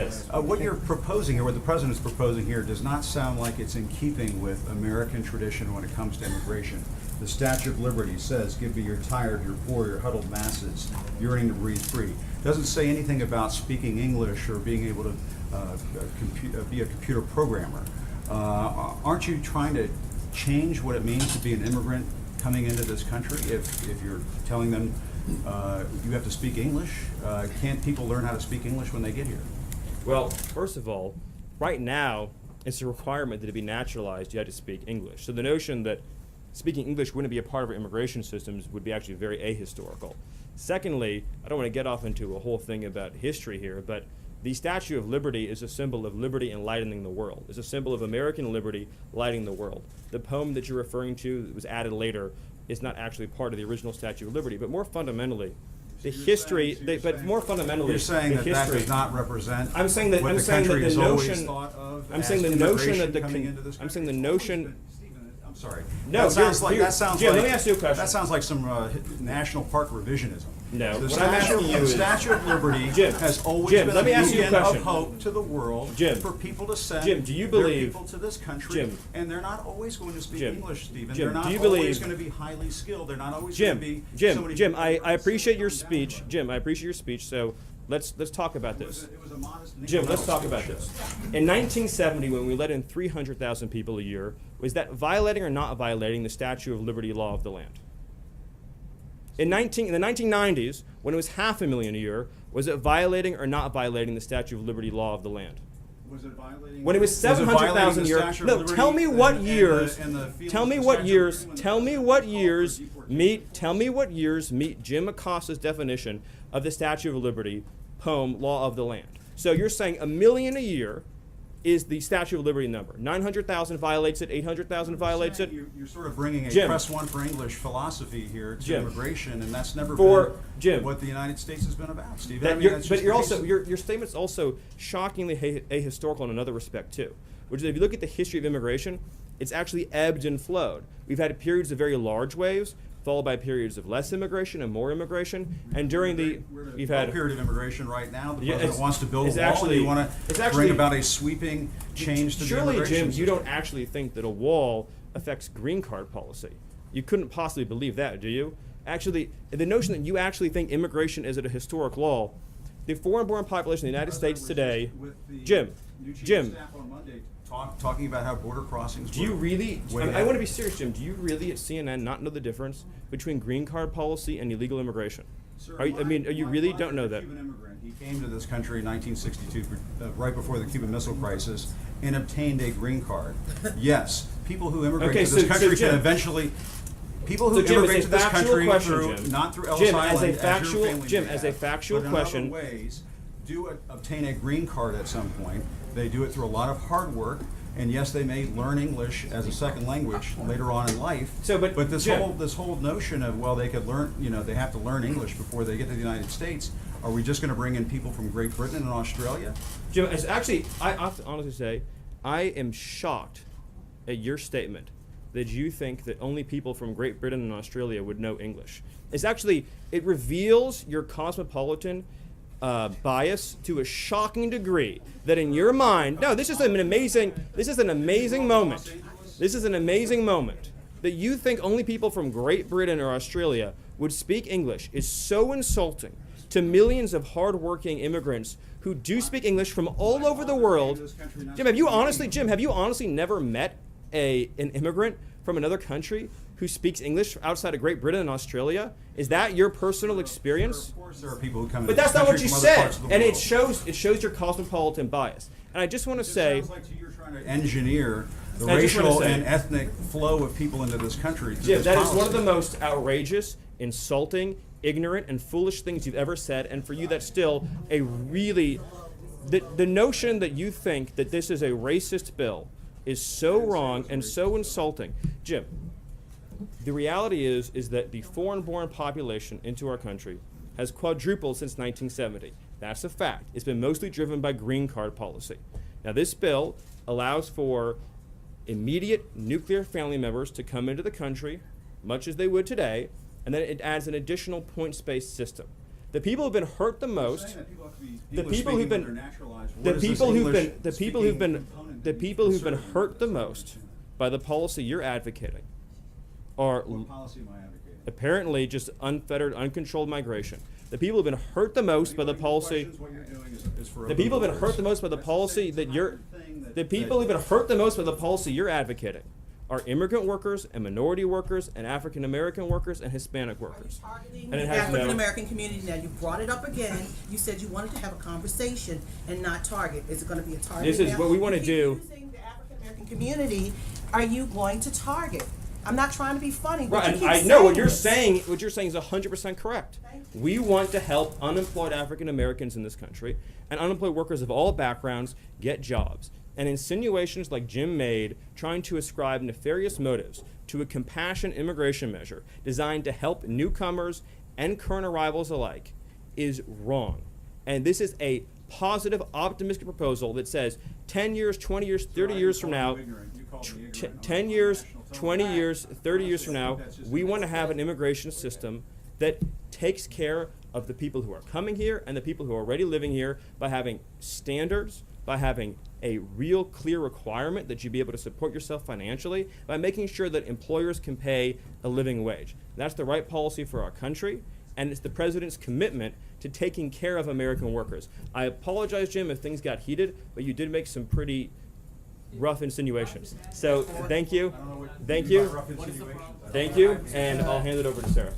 What you're proposing here, what the president's proposing here, does not sound like it's in keeping with American tradition when it comes to immigration. The Statue of Liberty says, "Give me your tired, your poor, your huddled masses, yearning to breathe free." Doesn't say anything about speaking English or being able to be a computer programmer. Aren't you trying to change what it means to be an immigrant coming into this country if you're telling them you have to speak English? Can't people learn how to speak English when they get here? Well, first of all, right now, it's a requirement that to be naturalized, you had to speak English. So the notion that speaking English wouldn't be a part of our immigration systems would be actually very ahistorical. Secondly, I don't want to get off into a whole thing about history here, but the Statue of Liberty is a symbol of liberty enlightening the world. It's a symbol of American liberty lighting the world. The poem that you're referring to that was added later is not actually part of the original Statue of Liberty, but more fundamentally, the history, but more fundamentally, you're saying that history, that does not represent I'm saying that what the saying country that the has always notion, thought of I'm as saying the notion that the coming into this I'm saying the country? notion. I'm sorry. No, that sounds like Jim, let me ask you a question. That sounds like some national park revisionism. No, The what I'm asking you is, Statue of Liberty Jim, has always Jim, been let me a ask you a beacon of question. hope to the world Jim, for people to send Jim, do you their believe- people to this country, Jim, and they're not always going to speak Jim, English, Stephen. Jim, they're not do you always believe- going to be highly skilled. They're not always going to be somebody Jim, who- I appreciate your speech. Jim, I appreciate your speech. So let's talk about this. It was a modest Jim, let's incremental talk speech. about this. In 1970, when we let in 300,000 people a year, was that violating or not violating the Statue of Liberty law of the land? In the 1990s, when it was 500,000 a year, was it violating or not violating the Statue of Liberty law of the land? Was it violating? When it was 700,000 a year. No, tell me what years. Tell me what years. Tell me what years meet. Tell me what years meet Jim Acosta's definition of the Statue of Liberty poem law of the land. So you're saying 1,000,000 a year is the Statue of Liberty number. 900,000 violates it. 800,000 violates it. You're sort of bringing a Jim. press one for English philosophy here to Jim. immigration, and that's never For been Jim. what the United States has been about, Steve. That I mean, you're, that's but just you're the also case. your statement's also shockingly ahistorical in another respect too, which is if you look at the history of immigration, it's actually ebbed and flowed. We've had periods of very large waves, followed by periods of less immigration and more immigration, and during we've had a period of immigration right now. The Yeah, president it's- wants to build a it's wall, actually- and you want it's to actually- bring about a sweeping change to the surely, immigration Jim, system. you don't actually think that a wall affects green card policy. You couldn't possibly believe that, do you? Actually, the notion that you actually think immigration is at a historic law, the foreign-born population in the United States today, With the Jim, new chief of Jim, staff on Monday talking about how border crossings. do you were really, way I ahead. want to be serious, Jim, do you really at CNN not know the difference between green card policy and illegal immigration? Sir, Are you my really father don't know was a that? Cuban immigrant. He came to this country in 1962, right before the Cuban Missile Crisis, and obtained a green card. Yes, people who immigrate Okay, to this so country Jim- can eventually. People who So, Jim, immigrate it's to a this factual country question, through Jim. not through Ellis Jim, Island, as a your factual- family Jim, may as a have, factual but in question- other ways, do obtain a green card at some point. They do it through a lot of hard work. And yes, they may learn English as a second language later on in life. So, but this Jim- whole notion of, well, they could learn, they have to learn English before they get to the United States. Are we just going to bring in people from Great Britain and Australia? Jim, it's actually, I have to honestly say, I am shocked at your statement that you think that only people from Great Britain and Australia would know English. It's actually, it reveals your cosmopolitan bias to a shocking degree that in your mind, no, this is an amazing moment. This is an amazing moment that you think only people from Great Britain or Australia would speak English is so insulting to millions of hardworking immigrants who do speak English from all over the world. Jim, have you honestly never met an immigrant from another country who speaks English outside of Great Britain and Australia? Is that your personal experience? Of course, there are people who come. But into that's this not what country you from other said, parts of the and world. it shows your cosmopolitan bias. And I just want to say, Sounds like to you you're trying to engineer the I just wanna racial say- and ethnic flow of people into this country. through Jim, this that is one of policy. the most outrageous, insulting, ignorant, and foolish things you've ever said. And for you, that's still a really the notion that you think that this is a racist bill is so wrong and so insulting. Jim, the reality is that the foreign-born population into our country has quadrupled since 1970. That's a fact. It's been mostly driven by green card policy. Now, this bill allows for immediate nuclear family members to come into the country, much as they would today, and then it adds an additional points-based system. The people who've been hurt the most, Saying that people have to be the English people who've speaking been, when they're naturalized. the What is this people who've been, English the people who've speaking been, component the that people you who've been inserted hurt into the this? I don't most understand by the policy you're advocating are that. What policy am I advocating? apparently just unfettered, uncontrolled migration. The people who've been hurt the most by the Anybody policy. questions what you're doing is for The open people who've been borders. hurt the most by the That's policy same that you're, thing that- the people who've been hurt the most by the policy you're advocating are immigrant workers and minority workers and African American workers and Hispanic workers. Targeting And it the has African no, American community. Now you brought it up again. You said you wanted to have a conversation and not target. Is it going to be a target? This is now? what we wanna You keep do. Using the African American community, are you going to target? I'm not trying to be funny, but right, you and keep I know what saying you're this. saying. What you're saying is 100% correct. Thank you. We want to help unemployed African Americans in this country and unemployed workers of all backgrounds get jobs. And insinuations like Jim made, trying to ascribe nefarious motives to a compassion immigration measure designed to help newcomers and current arrivals alike, is wrong. And this is a positive, optimistic proposal that says 10 years, 20 years, 30 years from now, 10 years, 20 years, 30 years from now, we want to have an immigration system that takes care of the people who are coming here and the people who are already living here by having standards, by having a real clear requirement that you be able to support yourself financially, by making sure that employers can pay a living wage. That's the right policy for our country, and it's the president's commitment to taking care of American workers. I apologize, Jim, if things got heated, but you did make some pretty rough insinuations. So thank you, I don't know what thank you mean you, by rough insinuations. thank you, and I'll hand it over to Sarah.